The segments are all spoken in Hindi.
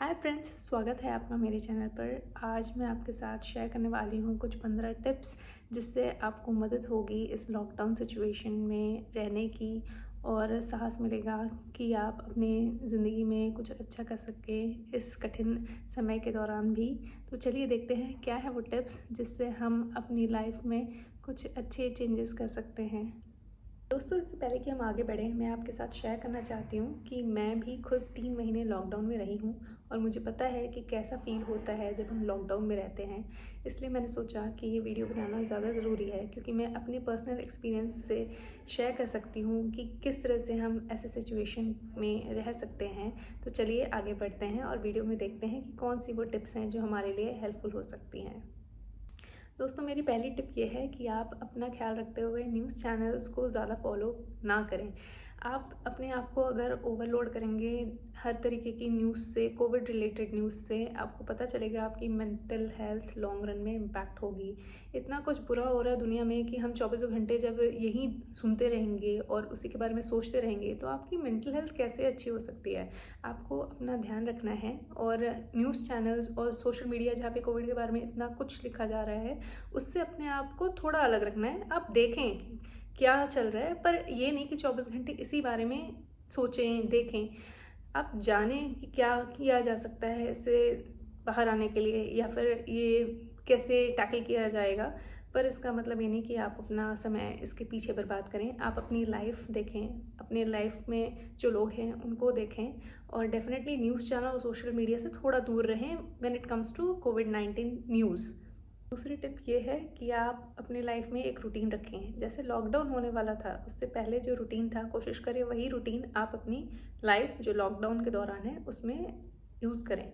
हाय फ्रेंड्स, स्वागत है आपका मेरे चैनल पर। आज मैं आपके साथ शेयर करने वाली हूँ कुछ 15 टिप्स जिससे आपको मदद होगी इस लॉकडाउन सिचुएशन में रहने की और साहस मिलेगा कि आप अपने ज़िंदगी में कुछ अच्छा कर सकें इस कठिन समय के दौरान भी। तो चलिए देखते हैं क्या है वो टिप्स जिससे हम अपनी लाइफ में कुछ अच्छे चेंजेस कर सकते हैं। दोस्तों, इससे पहले कि हम आगे बढ़ें, मैं आपके साथ शेयर करना चाहती हूँ कि मैं भी खुद 3 महीने लॉकडाउन में रही हूँ और मुझे पता है कि कैसा फ़ील होता है जब हम लॉकडाउन में रहते हैं। इसलिए मैंने सोचा कि ये वीडियो बनाना ज़्यादा ज़रूरी है क्योंकि मैं अपने पर्सनल एक्सपीरियंस से शेयर कर सकती हूँ कि किस तरह से हम ऐसे सिचुएशन में रह सकते हैं। तो चलिए आगे बढ़ते हैं और वीडियो में देखते हैं कि कौन सी वो टिप्स हैं जो हमारे लिए हेल्पफुल हो सकती हैं। दोस्तों, मेरी पहली टिप ये है कि आप अपना ख्याल रखते हुए न्यूज़ चैनल्स को ज़्यादा फॉलो ना करें। आप अपने आप को अगर ओवरलोड करेंगे हर तरीके की न्यूज़ से, कोविड रिलेटेड न्यूज़ से, आपको पता चलेगा आपकी मेंटल हेल्थ लॉन्ग रन में इम्पैक्ट होगी। इतना कुछ बुरा हो रहा है दुनिया में कि हम चौबीसों घंटे जब यही सुनते रहेंगे और उसी के बारे में सोचते रहेंगे तो आपकी मेंटल हेल्थ कैसे अच्छी हो सकती है। आपको अपना ध्यान रखना है और न्यूज़ चैनल्स और सोशल मीडिया जहाँ पे कोविड के बारे में इतना कुछ लिखा जा रहा है उससे अपने आप को थोड़ा अलग रखना है। आप देखें कि क्या चल रहा है, पर ये नहीं कि 24 घंटे इसी बारे में सोचें, देखें। आप जानें कि क्या किया जा सकता है इससे बाहर आने के लिए या फिर ये कैसे टैकल किया जाएगा। पर इसका मतलब ये नहीं कि आप अपना समय इसके पीछे बर्बाद करें। आप अपनी लाइफ देखें, अपने लाइफ में जो लोग हैं उनको देखें और डेफिनेटली न्यूज़ चैनल और सोशल मीडिया से थोड़ा दूर रहें व्हेन इट कम्स टू कोविड-19 न्यूज़। दूसरी टिप ये है कि आप अपनी लाइफ में एक रूटीन रखें। जैसे लॉकडाउन होने वाला था उससे पहले जो रूटीन था, कोशिश करें वही रूटीन आप अपनी लाइफ जो लॉकडाउन के दौरान है उसमें यूज़ करें।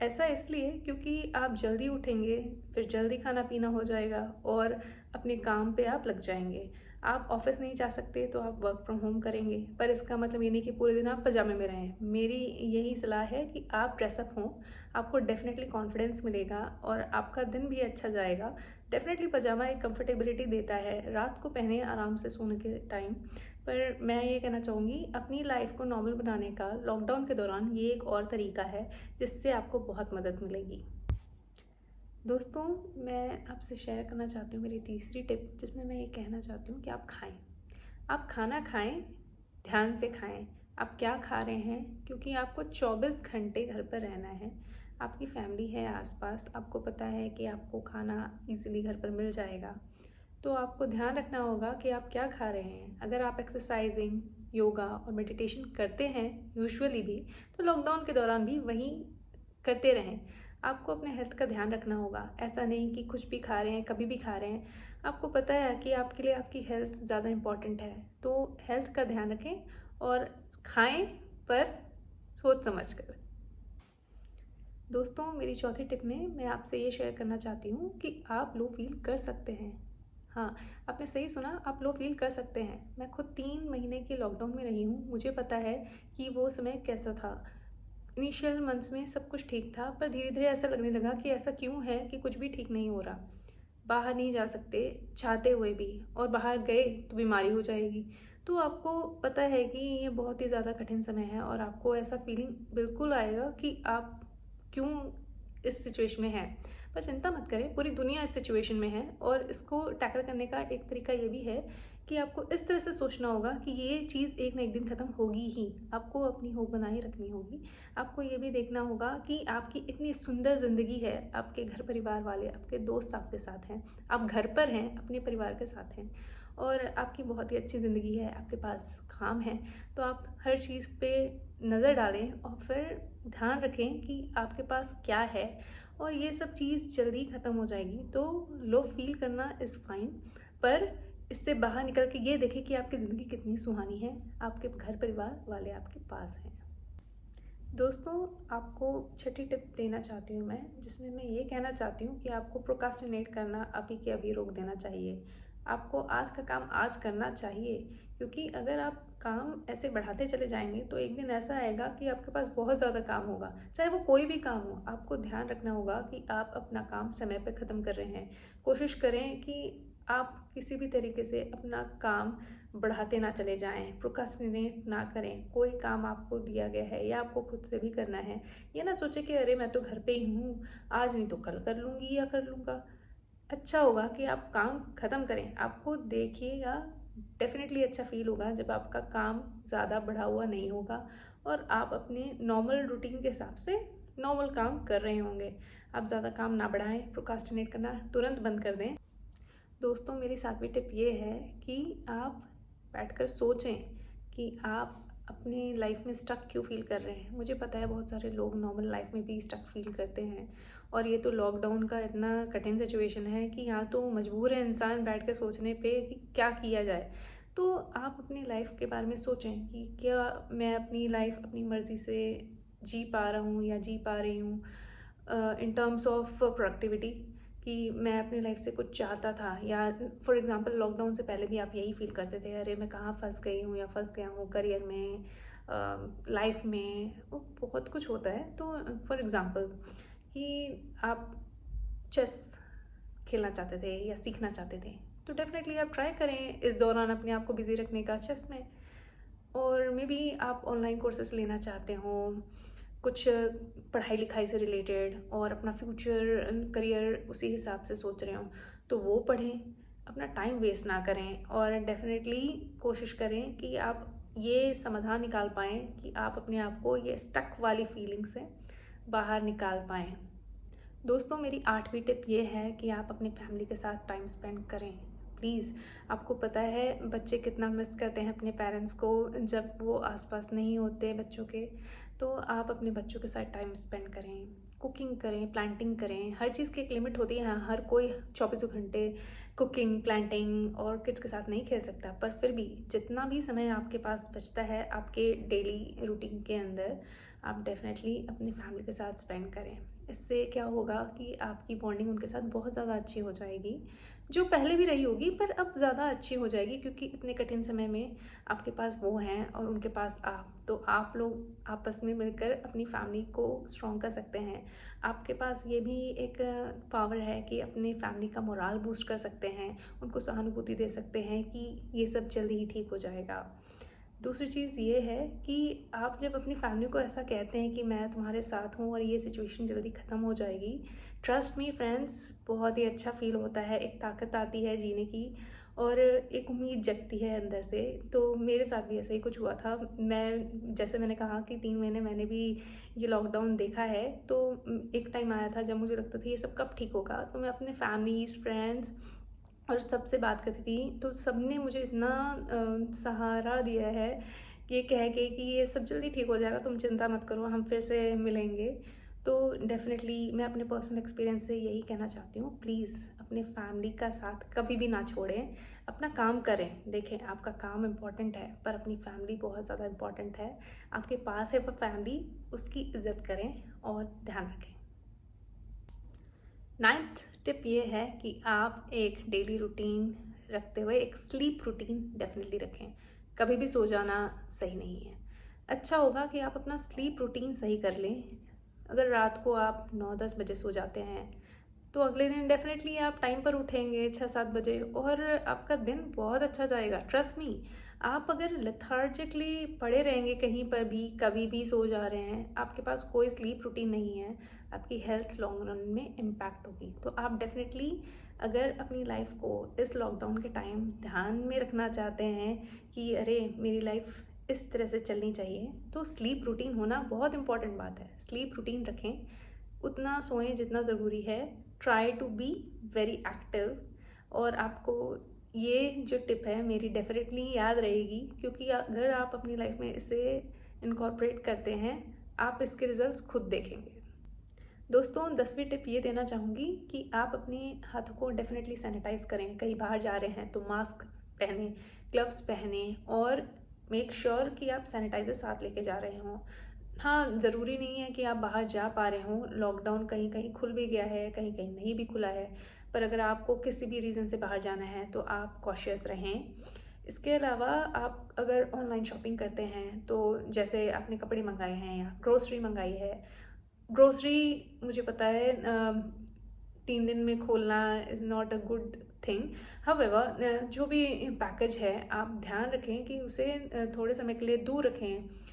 ऐसा इसलिए क्योंकि आप जल्दी उठेंगे, फिर जल्दी खाना पीना हो जाएगा और अपने काम पे आप लग जाएंगे। आप ऑफिस नहीं जा सकते तो आप वर्क फ्रॉम होम करेंगे, पर इसका मतलब ये नहीं कि पूरे दिन आप पजामे में रहें। मेरी यही सलाह है कि आप ड्रेसअप हों। आपको डेफिनेटली कॉन्फिडेंस मिलेगा और आपका दिन भी अच्छा जाएगा। डेफिनेटली पजामा एक कंफर्टेबिलिटी देता है रात को पहने आराम से सोने के टाइम। पर मैं ये कहना चाहूँगी, अपनी लाइफ को नॉर्मल बनाने का लॉकडाउन के दौरान ये एक और तरीका है जिससे आपको बहुत मदद मिलेगी। दोस्तों, मैं आपसे शेयर करना चाहती हूँ मेरी तीसरी टिप, जिसमें मैं ये कहना चाहती हूँ कि आप खाएं। आप खाना खाएं, ध्यान से खाएं। आप क्या खा रहे हैं, क्योंकि आपको 24 घंटे घर पर रहना है। आपकी फैमिली है आसपास, आपको पता है कि आपको खाना इजीली घर पर मिल जाएगा। तो आपको ध्यान रखना होगा कि आप क्या खा रहे हैं। अगर आप एक्सरसाइजिंग, योगा और मेडिटेशन करते हैं यूजुअली भी, तो लॉकडाउन के दौरान भी वही करते रहें। आपको अपने हेल्थ का ध्यान रखना होगा। ऐसा नहीं कि कुछ भी खा रहे हैं, कभी भी खा रहे हैं। आपको पता है कि आपके लिए आपकी हेल्थ ज़्यादा इम्पॉर्टेंट है, तो हेल्थ का ध्यान रखें और खाएं, पर सोच समझ कर। दोस्तों, मेरी चौथी टिप में मैं आपसे ये शेयर करना चाहती हूँ कि आप लो फील कर सकते हैं। हाँ, आपने सही सुना, आप लो फील कर सकते हैं। मैं खुद 3 महीने के लॉकडाउन में रही हूँ। मुझे पता है कि वो समय कैसा था। इनिशियल मंथ्स में सब कुछ ठीक था, पर धीरे धीरे ऐसा लगने लगा कि ऐसा क्यों है कि कुछ भी ठीक नहीं हो रहा। बाहर नहीं जा सकते चाहते हुए भी, और बाहर गए तो बीमारी हो जाएगी। तो आपको पता है कि ये बहुत ही ज़्यादा कठिन समय है और आपको ऐसा फीलिंग बिल्कुल आएगा कि आप क्यों इस सिचुएशन में हैं। पर चिंता मत करें, पूरी दुनिया इस सिचुएशन में है और इसको टैकल करने का एक तरीका ये भी है कि आपको इस तरह से सोचना होगा कि ये चीज़ एक ना एक दिन ख़त्म होगी ही। आपको अपनी होप बनाए रखनी होगी। आपको ये भी देखना होगा कि आपकी इतनी सुंदर ज़िंदगी है, आपके घर परिवार वाले, आपके दोस्त आपके साथ हैं, आप घर पर हैं, अपने परिवार के साथ हैं और आपकी बहुत ही अच्छी ज़िंदगी है, आपके पास काम है। तो आप हर चीज़ पे नज़र डालें और फिर ध्यान रखें कि आपके पास क्या है और ये सब चीज़ जल्दी ख़त्म हो जाएगी। तो लो फील करना इज़ फाइन, पर इससे बाहर निकल के ये देखें कि आपकी ज़िंदगी कितनी सुहानी है, आपके घर परिवार वाले आपके पास हैं। दोस्तों, आपको छठी टिप देना चाहती हूँ मैं, जिसमें मैं ये कहना चाहती हूँ कि आपको प्रोक्रास्टिनेट करना अभी के अभी रोक देना चाहिए। आपको आज का काम आज करना चाहिए, क्योंकि अगर आप काम ऐसे बढ़ाते चले जाएंगे तो एक दिन ऐसा आएगा कि आपके पास बहुत ज़्यादा काम होगा, चाहे वो कोई भी काम हो। आपको ध्यान रखना होगा कि आप अपना काम समय पर ख़त्म कर रहे हैं। कोशिश करें कि आप किसी भी तरीके से अपना काम बढ़ाते ना चले जाएं, प्रोक्रास्टिनेट ना करें। कोई काम आपको दिया गया है या आपको खुद से भी करना है, ये ना सोचें कि अरे मैं तो घर पे ही हूँ, आज नहीं तो कल कर लूँगी या कर लूँगा। अच्छा होगा कि आप काम ख़त्म करें। आपको देखिएगा डेफ़िनेटली अच्छा फ़ील होगा जब आपका काम ज़्यादा बढ़ा हुआ नहीं होगा और आप अपने नॉर्मल रूटीन के हिसाब से नॉर्मल काम कर रहे होंगे। आप ज़्यादा काम ना बढ़ाएं, प्रोक्रास्टिनेट करना तुरंत बंद कर दें। दोस्तों, मेरी 7वीं टिप ये है कि आप बैठकर सोचें कि आप अपनी लाइफ में स्टक क्यों फ़ील कर रहे हैं। मुझे पता है बहुत सारे लोग नॉर्मल लाइफ में भी स्टक फ़ील करते हैं और ये तो लॉकडाउन का इतना कठिन सिचुएशन है कि यहाँ तो मजबूर है इंसान बैठ कर सोचने पे कि क्या किया जाए। तो आप अपनी लाइफ के बारे में सोचें कि क्या मैं अपनी लाइफ अपनी मर्ज़ी से जी पा रहा हूँ या जी पा रही हूँ इन टर्म्स ऑफ प्रोडक्टिविटी, कि मैं अपनी लाइफ से कुछ चाहता था। या फॉर एग्जांपल लॉकडाउन से पहले भी आप यही फील करते थे, अरे मैं कहाँ फंस गई हूँ या फंस गया हूँ करियर में, लाइफ में, वो बहुत कुछ होता है। तो फॉर एग्जांपल कि आप चेस खेलना चाहते थे या सीखना चाहते थे, तो डेफिनेटली आप ट्राई करें इस दौरान अपने आप को बिजी रखने का चेस में। और मे बी आप ऑनलाइन कोर्सेस लेना चाहते हो कुछ पढ़ाई लिखाई से रिलेटेड और अपना फ्यूचर करियर उसी हिसाब से सोच रहे हो, तो वो पढ़ें। अपना टाइम वेस्ट ना करें और डेफिनेटली कोशिश करें कि आप ये समाधान निकाल पाएँ कि आप अपने आप को ये स्टक वाली फीलिंग से बाहर निकाल पाएँ। दोस्तों, मेरी 8वीं टिप ये है कि आप अपनी फैमिली के साथ टाइम स्पेंड करें। प्लीज़, आपको पता है बच्चे कितना मिस करते हैं अपने पेरेंट्स को जब वो आसपास नहीं होते बच्चों के। तो आप अपने बच्चों के साथ टाइम स्पेंड करें, कुकिंग करें, प्लांटिंग करें। हर चीज़ की एक लिमिट होती है। हाँ, हर कोई 24 घंटे कुकिंग, प्लांटिंग और किड्स के साथ नहीं खेल सकता, पर फिर भी जितना भी समय आपके पास बचता है आपके डेली रूटीन के अंदर, आप डेफिनेटली अपनी फैमिली के साथ स्पेंड करें। इससे क्या होगा कि आपकी बॉन्डिंग उनके साथ बहुत ज़्यादा अच्छी हो जाएगी, जो पहले भी रही होगी पर अब ज़्यादा अच्छी हो जाएगी, क्योंकि इतने कठिन समय में आपके पास वो हैं और उनके पास आप, तो आप लोग आपस में मिलकर अपनी फैमिली को स्ट्रॉन्ग कर सकते हैं। आपके पास ये भी एक पावर है कि अपनी फैमिली का मोराल बूस्ट कर सकते हैं, उनको सहानुभूति दे सकते हैं कि ये सब जल्दी ही ठीक हो जाएगा। दूसरी चीज़ ये है कि आप जब अपनी फैमिली को ऐसा कहते हैं कि मैं तुम्हारे साथ हूँ और ये सिचुएशन जल्दी ख़त्म हो जाएगी, ट्रस्ट मी फ्रेंड्स, बहुत ही अच्छा फील होता है, एक ताकत आती है जीने की और एक उम्मीद जगती है अंदर से। तो मेरे साथ भी ऐसा ही कुछ हुआ था। मैं, जैसे मैंने कहा कि 3 महीने मैंने भी ये लॉकडाउन देखा है, तो एक टाइम आया था जब मुझे लगता था ये सब कब ठीक होगा। तो मैं अपने फैमिलीज़, फ्रेंड्स और सबसे बात करती थी, तो सबने मुझे इतना सहारा दिया है ये कह के कि ये सब जल्दी ठीक हो जाएगा, तुम चिंता मत करो, हम फिर से मिलेंगे। तो डेफ़िनेटली मैं अपने पर्सनल एक्सपीरियंस से यही कहना चाहती हूँ, प्लीज़ अपने फैमिली का साथ कभी भी ना छोड़ें, अपना काम करें। देखें, आपका काम इम्पॉर्टेंट है पर अपनी फैमिली बहुत ज़्यादा इम्पॉर्टेंट है। आपके पास है वो फैमिली, उसकी इज़्ज़त करें और ध्यान रखें। 9th टिप ये है कि आप एक डेली रूटीन रखते हुए एक स्लीप रूटीन डेफिनेटली रखें। कभी भी सो जाना सही नहीं है। अच्छा होगा कि आप अपना स्लीप रूटीन सही कर लें। अगर रात को आप 9-10 बजे सो जाते हैं, तो अगले दिन डेफिनेटली आप टाइम पर उठेंगे 6-7 बजे और आपका दिन बहुत अच्छा जाएगा। ट्रस्ट मी, आप अगर लेथार्जिकली पड़े रहेंगे कहीं पर भी, कभी भी सो जा रहे हैं, आपके पास कोई स्लीप रूटीन नहीं है, आपकी हेल्थ लॉन्ग रन में इम्पैक्ट होगी। तो आप डेफिनेटली अगर अपनी लाइफ को इस लॉकडाउन के टाइम ध्यान में रखना चाहते हैं कि अरे मेरी लाइफ इस तरह से चलनी चाहिए, तो स्लीप रूटीन होना बहुत इंपॉर्टेंट बात है। स्लीप रूटीन रखें, उतना सोएं जितना ज़रूरी है। Try to be very active. और आपको ये जो टिप है मेरी डेफिनेटली याद रहेगी, क्योंकि अगर आप अपनी लाइफ में इसे इनकॉर्पोरेट करते हैं, आप इसके रिजल्ट्स खुद देखेंगे। दोस्तों, 10वीं टिप ये देना चाहूँगी कि आप अपने हाथों को डेफिनेटली सैनिटाइज़ करें। कहीं बाहर जा रहे हैं तो मास्क पहनें, ग्लव्स पहनें और मेक श्योर कि आप सैनिटाइज़र साथ लेके जा रहे हों। हाँ, ज़रूरी नहीं है कि आप बाहर जा पा रहे हों। लॉकडाउन कहीं कहीं खुल भी गया है, कहीं कहीं नहीं भी खुला है, पर अगर आपको किसी भी रीज़न से बाहर जाना है तो आप कॉशियस रहें। इसके अलावा आप अगर ऑनलाइन शॉपिंग करते हैं, तो जैसे आपने कपड़े मंगाए हैं या ग्रोसरी मंगाई है, ग्रोसरी मुझे पता है 3 दिन में खोलना is not a good thing. However जो भी पैकेज है आप ध्यान रखें कि उसे थोड़े समय के लिए दूर रखें।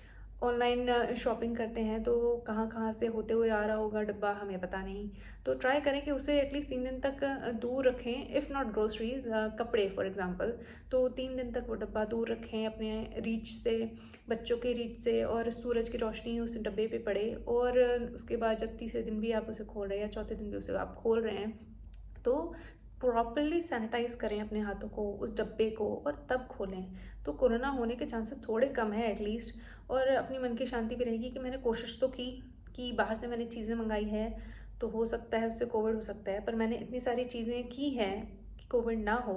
ऑनलाइन शॉपिंग करते हैं तो कहाँ कहाँ से होते हुए आ रहा होगा डब्बा, हमें पता नहीं। तो ट्राई करें कि उसे एटलीस्ट 3 दिन तक दूर रखें। इफ़ नॉट ग्रोसरीज, कपड़े फॉर एग्जांपल, तो 3 दिन तक वो डब्बा दूर रखें अपने रीच से, बच्चों के रीच से, और सूरज की रोशनी उस डब्बे पे पड़े। और उसके बाद जब तीसरे दिन भी आप उसे खोल रहे हैं या चौथे दिन भी उसे आप खोल रहे हैं तो प्रॉपरली सैनिटाइज करें अपने हाथों को, उस डब्बे को, और तब खोलें। तो कोरोना होने के चांसेस थोड़े कम है एटलीस्ट। और अपनी मन की शांति भी रहेगी कि मैंने कोशिश तो की कि बाहर से मैंने चीज़ें मंगाई है तो हो सकता है उससे कोविड हो सकता है, पर मैंने इतनी सारी चीज़ें की हैं कि कोविड ना हो।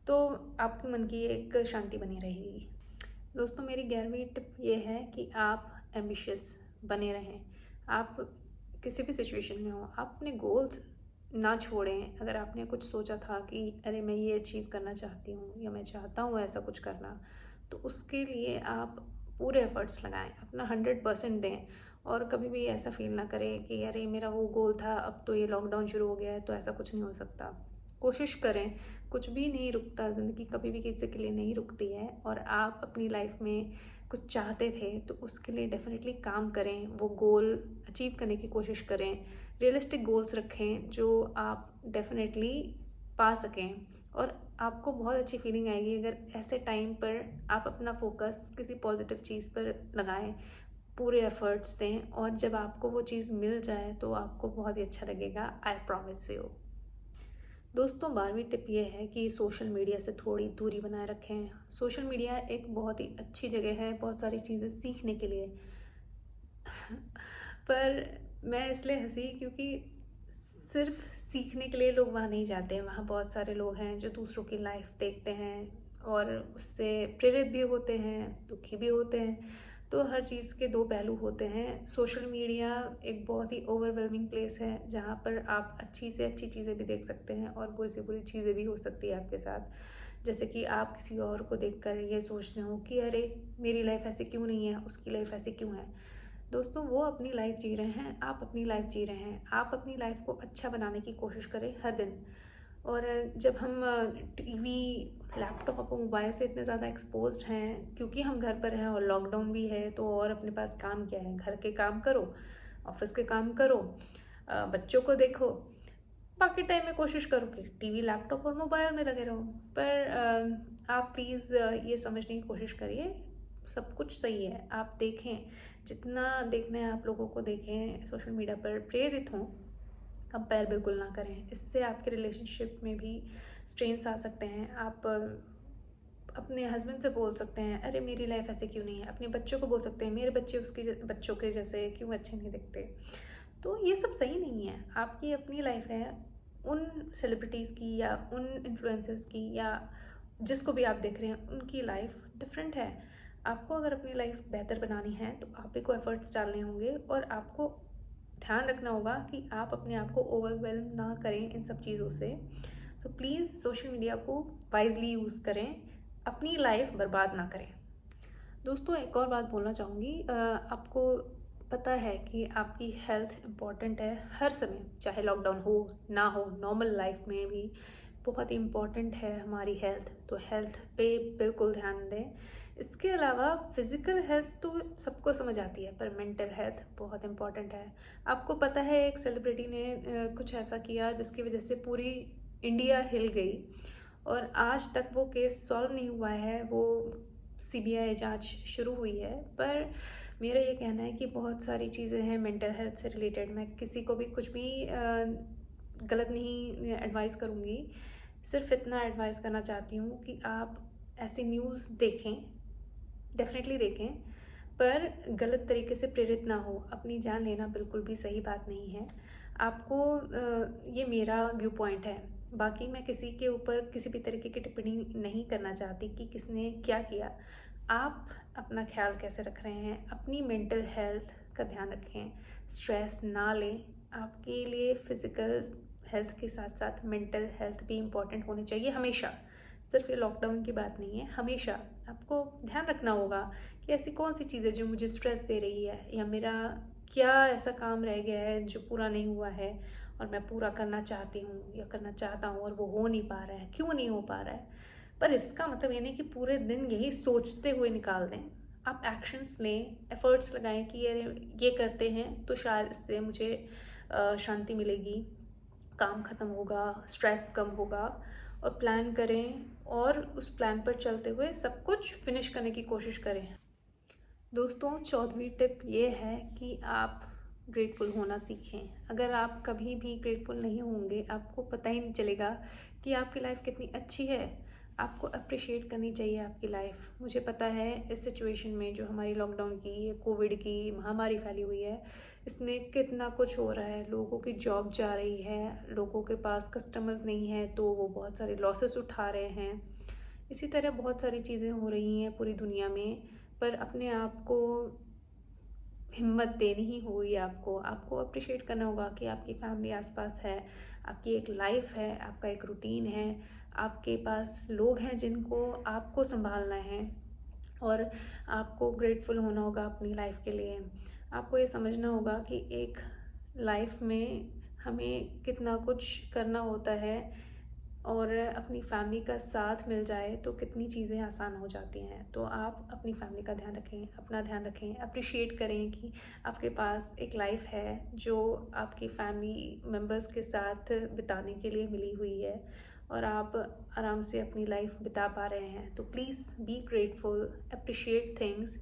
तो आपके मन की एक शांति बनी रहेगी। दोस्तों, मेरी 11वीं टिप ये है कि आप एम्बिशियस बने रहें। आप किसी भी सिचुएशन में हो, आप अपने गोल्स ना छोड़ें। अगर आपने कुछ सोचा था कि अरे मैं ये अचीव करना चाहती हूँ या मैं चाहता हूँ ऐसा कुछ करना, तो उसके लिए आप पूरे एफर्ट्स लगाएं, अपना 100% दें। और कभी भी ऐसा फील ना करें कि अरे मेरा वो गोल था, अब तो ये लॉकडाउन शुरू हो गया है तो ऐसा कुछ नहीं हो सकता। कोशिश करें, कुछ भी नहीं रुकता, ज़िंदगी कभी भी किसी के लिए नहीं रुकती है। और आप अपनी लाइफ में कुछ चाहते थे तो उसके लिए डेफिनेटली काम करें, वो गोल अचीव करने की कोशिश करें। रियलिस्टिक गोल्स रखें जो आप डेफिनेटली पा सकें। और आपको बहुत अच्छी फीलिंग आएगी अगर ऐसे टाइम पर आप अपना फोकस किसी पॉजिटिव चीज़ पर लगाएं, पूरे एफर्ट्स दें, और जब आपको वो चीज़ मिल जाए तो आपको बहुत ही अच्छा लगेगा, आई प्रॉमिस यू। दोस्तों, 12वीं टिप ये है कि सोशल मीडिया से थोड़ी दूरी बनाए रखें। सोशल मीडिया एक बहुत ही अच्छी जगह है बहुत सारी चीज़ें सीखने के लिए। पर मैं इसलिए हंसी क्योंकि सिर्फ सीखने के लिए लोग वहाँ नहीं जाते हैं। वहाँ बहुत सारे लोग हैं जो दूसरों की लाइफ देखते हैं और उससे प्रेरित भी होते हैं, दुखी भी होते हैं। तो हर चीज़ के दो पहलू होते हैं। सोशल मीडिया एक बहुत ही ओवरवेलमिंग प्लेस है जहाँ पर आप अच्छी से अच्छी चीज़ें भी देख सकते हैं और बुरी से बुरी चीज़ें भी हो सकती है आपके साथ। जैसे कि आप किसी और को देखकर ये सोचते हो कि अरे मेरी लाइफ ऐसी क्यों नहीं है, उसकी लाइफ ऐसी क्यों है। दोस्तों, वो अपनी लाइफ जी रहे हैं, आप अपनी लाइफ जी रहे हैं। आप अपनी लाइफ को अच्छा बनाने की कोशिश करें हर दिन। और जब हम टीवी, लैपटॉप और मोबाइल से इतने ज़्यादा एक्सपोज्ड हैं क्योंकि हम घर पर हैं और लॉकडाउन भी है, तो और अपने पास काम क्या है, घर के काम करो, ऑफिस के काम करो, बच्चों को देखो, बाकी टाइम में कोशिश करो कि टीवी, लैपटॉप और मोबाइल में लगे रहो। पर आप प्लीज़ ये समझने की कोशिश करिए, सब कुछ सही है। आप देखें, जितना देखना है आप लोगों को देखें, सोशल मीडिया पर प्रेरित हों, कंपेयर बिल्कुल ना करें। इससे आपके रिलेशनशिप में भी स्ट्रेन्स आ सकते हैं। आप अपने हस्बैंड से बोल सकते हैं अरे मेरी लाइफ ऐसे क्यों नहीं है, अपने बच्चों को बोल सकते हैं मेरे बच्चे उसके बच्चों के जैसे क्यों अच्छे नहीं दिखते। तो ये सब सही नहीं है। आपकी अपनी लाइफ है, उन सेलिब्रिटीज़ की या उन इन्फ्लुएंसर्स की या जिसको भी आप देख रहे हैं उनकी लाइफ डिफरेंट है। आपको अगर अपनी लाइफ बेहतर बनानी है तो आप ही को एफर्ट्स डालने होंगे और आपको ध्यान रखना होगा कि आप अपने आप को ओवरवेलम ना करें इन सब चीज़ों से। सो प्लीज़ सोशल मीडिया को वाइजली यूज़ करें, अपनी लाइफ बर्बाद ना करें। दोस्तों, एक और बात बोलना चाहूँगी, आपको पता है कि आपकी हेल्थ इम्पॉर्टेंट है हर समय, चाहे लॉकडाउन हो ना हो, नॉर्मल लाइफ में भी बहुत इम्पॉर्टेंट है हमारी हेल्थ। तो हेल्थ पे बिल्कुल ध्यान दें। इसके अलावा फिज़िकल हेल्थ तो सबको समझ आती है, पर मेंटल हेल्थ बहुत इम्पॉर्टेंट है। आपको पता है एक सेलिब्रिटी ने कुछ ऐसा किया जिसकी वजह से पूरी इंडिया हिल गई और आज तक वो केस सॉल्व नहीं हुआ है। वो सीबीआई जांच शुरू हुई है, पर मेरा ये कहना है कि बहुत सारी चीज़ें हैं मेंटल हेल्थ से रिलेटेड। मैं किसी को भी कुछ भी गलत नहीं एडवाइस करूँगी, सिर्फ इतना एडवाइस करना चाहती हूँ कि आप ऐसी न्यूज़ देखें, डेफिनेटली देखें, पर गलत तरीके से प्रेरित ना हो। अपनी जान लेना बिल्कुल भी सही बात नहीं है। आपको ये मेरा व्यू पॉइंट है, बाकी मैं किसी के ऊपर किसी भी तरीके की टिप्पणी नहीं करना चाहती कि किसने क्या किया। आप अपना ख्याल कैसे रख रहे हैं, अपनी मेंटल हेल्थ का ध्यान रखें, स्ट्रेस ना लें। आपके लिए फिज़िकल हेल्थ के साथ साथ मेंटल हेल्थ भी इम्पॉर्टेंट होनी चाहिए हमेशा। सिर्फ ये लॉकडाउन की बात नहीं है, हमेशा आपको ध्यान रखना होगा कि ऐसी कौन सी चीज़ है जो मुझे स्ट्रेस दे रही है, या मेरा क्या ऐसा काम रह गया है जो पूरा नहीं हुआ है, और मैं पूरा करना चाहती हूँ या करना चाहता हूँ और वो हो नहीं पा रहा है, क्यों नहीं हो पा रहा है। पर इसका मतलब ये नहीं कि पूरे दिन यही सोचते हुए निकाल दें। आप एक्शंस लें, एफर्ट्स लगाएं कि ये करते हैं तो शायद इससे मुझे शांति मिलेगी, काम ख़त्म होगा, स्ट्रेस कम होगा। और प्लान करें और उस प्लान पर चलते हुए सब कुछ फिनिश करने की कोशिश करें। दोस्तों, 14वीं टिप ये है कि आप ग्रेटफुल होना सीखें। अगर आप कभी भी ग्रेटफुल नहीं होंगे, आपको पता ही नहीं चलेगा कि आपकी लाइफ कितनी अच्छी है। आपको अप्रिशिएट करनी चाहिए आपकी लाइफ। मुझे पता है इस सिचुएशन में जो हमारी लॉकडाउन की, कोविड की महामारी फैली हुई है, इसमें कितना कुछ हो रहा है। लोगों की जॉब जा रही है, लोगों के पास कस्टमर्स नहीं है तो वो बहुत सारे लॉसेस उठा रहे हैं। इसी तरह बहुत सारी चीज़ें हो रही हैं पूरी दुनिया में। पर अपने आप को हिम्मत देनी ही होगी। आपको अप्रिशिएट करना होगा कि आपकी फैमिली आसपास है, आपकी एक लाइफ है, आपका एक रूटीन है, आपके पास लोग हैं जिनको आपको संभालना है। और आपको ग्रेटफुल होना होगा अपनी लाइफ के लिए। आपको ये समझना होगा कि एक लाइफ में हमें कितना कुछ करना होता है और अपनी फैमिली का साथ मिल जाए तो कितनी चीज़ें आसान हो जाती हैं। तो आप अपनी फैमिली का ध्यान रखें, अपना ध्यान रखें, अप्रिशिएट करें कि आपके पास एक लाइफ है जो आपकी फैमिली मेम्बर्स के साथ बिताने के लिए मिली हुई है और आप आराम से अपनी लाइफ बिता पा रहे हैं। तो please be grateful, appreciate things.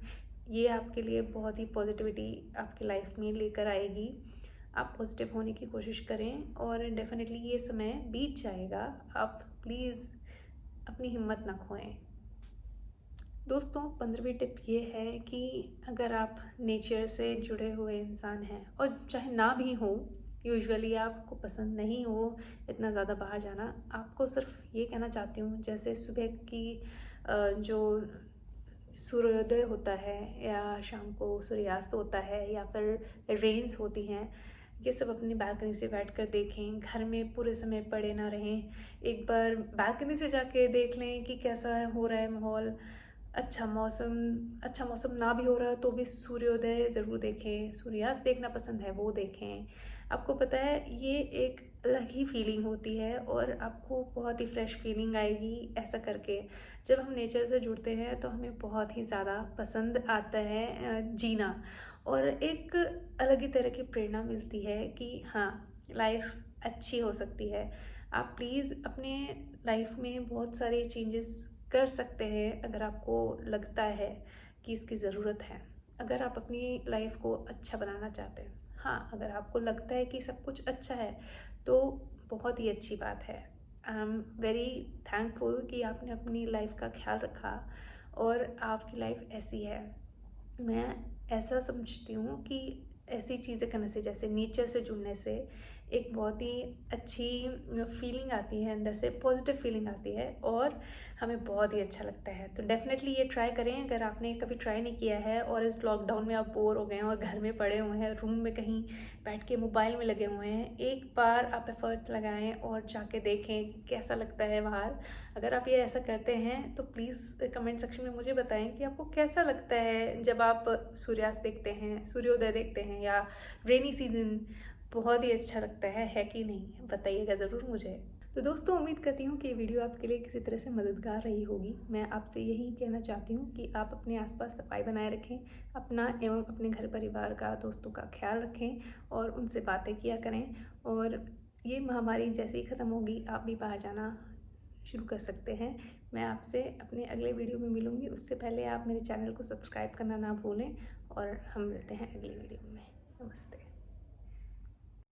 ये आपके लिए बहुत ही पॉजिटिविटी आपकी लाइफ में लेकर आएगी। आप पॉजिटिव होने की कोशिश करें और डेफिनेटली ये समय बीत जाएगा। आप प्लीज़ अपनी हिम्मत ना खोएं। दोस्तों, 15वीं टिप ये है कि अगर आप नेचर से जुड़े हुए इंसान हैं और चाहे ना भी हो, यूजुअली आपको पसंद नहीं हो इतना ज़्यादा बाहर जाना, आपको सिर्फ ये कहना चाहती हूँ, जैसे सुबह की जो सूर्योदय होता है या शाम को सूर्यास्त होता है या फिर रेन्स होती हैं, ये सब अपनी बालकनी से बैठकर देखें। घर में पूरे समय पड़े ना रहें, एक बार बालकनी से जाके देख लें कि कैसा हो रहा है माहौल। अच्छा मौसम ना भी हो रहा है तो भी सूर्योदय ज़रूर देखें, सूर्यास्त देखना पसंद है वो देखें। आपको पता है ये एक अलग ही फीलिंग होती है और आपको बहुत ही फ्रेश फीलिंग आएगी ऐसा करके। जब हम नेचर से जुड़ते हैं तो हमें बहुत ही ज़्यादा पसंद आता है जीना, और एक अलग ही तरह की प्रेरणा मिलती है कि हाँ, लाइफ अच्छी हो सकती है। आप प्लीज़ अपने लाइफ में बहुत सारे चेंजेस कर सकते हैं अगर आपको लगता है कि इसकी ज़रूरत है। अगर आप अपनी लाइफ को अच्छा बनाना चाहते हैं, हाँ, अगर आपको लगता है कि सब कुछ अच्छा है तो बहुत ही अच्छी बात है। आई एम वेरी थैंकफुल कि आपने अपनी लाइफ का ख्याल रखा और आपकी लाइफ ऐसी है। मैं ऐसा समझती हूँ कि ऐसी चीज़ें करने से, जैसे नेचर से जुड़ने से, एक बहुत ही अच्छी फीलिंग आती है, अंदर से पॉजिटिव फीलिंग आती है और हमें बहुत ही अच्छा लगता है। तो डेफिनेटली ये ट्राई करें अगर आपने कभी ट्राई नहीं किया है और इस लॉकडाउन में आप बोर हो गए हैं और घर में पड़े हुए हैं, रूम में कहीं बैठ के मोबाइल में लगे हुए हैं, एक बार आप एफर्ट लगाएं और जाके देखें कैसा लगता है बाहर। अगर आप ये ऐसा करते हैं तो प्लीज़ कमेंट सेक्शन में मुझे बताएं कि आपको कैसा लगता है जब आप सूर्यास्त देखते हैं, सूर्योदय देखते हैं या रेनी सीजन। बहुत ही अच्छा लगता है कि नहीं? बताइएगा ज़रूर मुझे। तो दोस्तों, उम्मीद करती हूँ कि ये वीडियो आपके लिए किसी तरह से मददगार रही होगी। मैं आपसे यही कहना चाहती हूँ कि आप अपने आसपास सफाई बनाए रखें, अपना एवं अपने घर परिवार का, दोस्तों का ख्याल रखें और उनसे बातें किया करें। और ये महामारी जैसे ही ख़त्म होगी, आप भी बाहर जाना शुरू कर सकते हैं। मैं आपसे अपने अगले वीडियो में मिलूँगी, उससे पहले आप मेरे चैनल को सब्सक्राइब करना ना भूलें और हम मिलते हैं अगले वीडियो में। नमस्ते।